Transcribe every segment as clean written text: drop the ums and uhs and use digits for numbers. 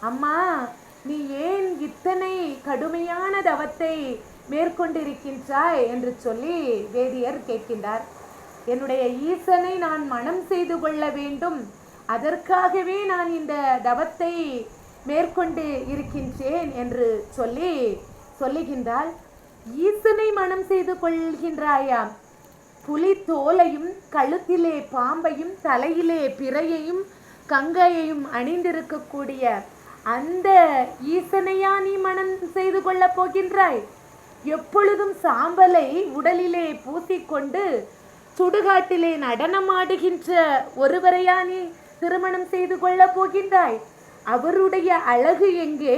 அம்மா, நீ ஏன் இத்தனை கடுமையான தவத்தை மேற்கொண்டிருக்கின்றாய் என்று சொல்லி வேதியர் கேட்கின்றார். என்னுடைய ஈசனை நான் மனம் செய்து கொள்ள வேண்டும், அதற்காகவே நான் இந்த தவத்தை மேற்கொண்டு இருக்கின்றேன் என்று சொல்லுகின்றாள். ஈசனை மனம் செய்து கொள்கின்றாயா? புலி தோலையும் கழுத்திலே பாம்பையும் தலையிலே பிறையையும் கங்கையையும் அணிந்திருக்கக்கூடிய அந்த ஈசனையா நீ மனம் செய்து கொள்ள போகின்றாய்? எப்பொழுதும் சாம்பலை உடலிலே பூசிக்கொண்டு சுடுகாட்டிலே நடனமாடுகின்ற ஒருவரையா நீ திருமணம் செய்து கொள்ள போகின்றாய்? அவருடைய அழகு எங்கே?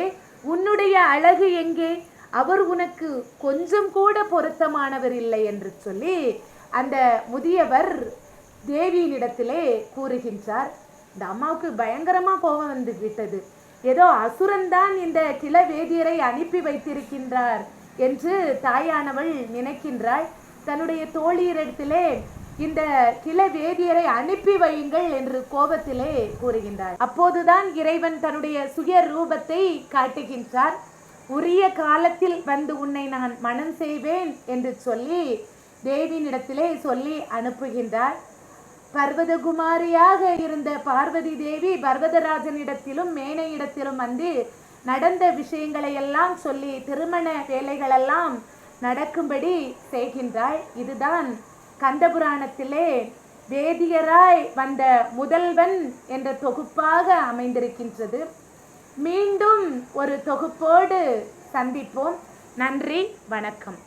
உன்னுடைய அழகு எங்கே? அவர் உனக்கு கொஞ்சம் கூட பொருத்தமானவர் இல்லை என்று சொல்லி அந்த முதியவர் தேவியினிடத்திலே கூறுகின்றார். இந்த அம்மாவுக்கு பயங்கரமா கோபம் வந்து விட்டது. ஏதோ அசுரன்தான் இந்த கிள வேதியரை அனுப்பி வைத்திருக்கின்றார் என்று தாயானவள் நினைக்கின்றாள். தன்னுடைய தோழியரிடத்திலே இந்த கிள வேதியரை அனுப்பி வையுங்கள் என்று கோபத்திலே கூறுகின்றார். அப்போதுதான் இறைவன் தன்னுடைய சுய ரூபத்தை காட்டுகின்றார். உரிய காலத்தில் வந்து உன்னை நான் மனம் செய்வேன் என்று சொல்லி தேவியினிடத்திலே சொல்லி அனுப்புகின்றார். பர்வதகுமாரியாக இருந்த பார்வதி தேவி பர்வதராஜனிடத்திலும் மேனையிடத்திலும் வந்து நடந்த விஷயங்களை எல்லாம் சொல்லி திருமண வேலைகளெல்லாம் நடக்கும்படி செய்கின்றாள். இதுதான் கந்தபுராணத்திலே வேதியராய் வந்த முதல்வன் என்ற தொகுப்பாக அமைந்திருக்கின்றது. மீண்டும் ஒரு தொகுப்போடு சந்திப்போம். நன்றி, வணக்கம்.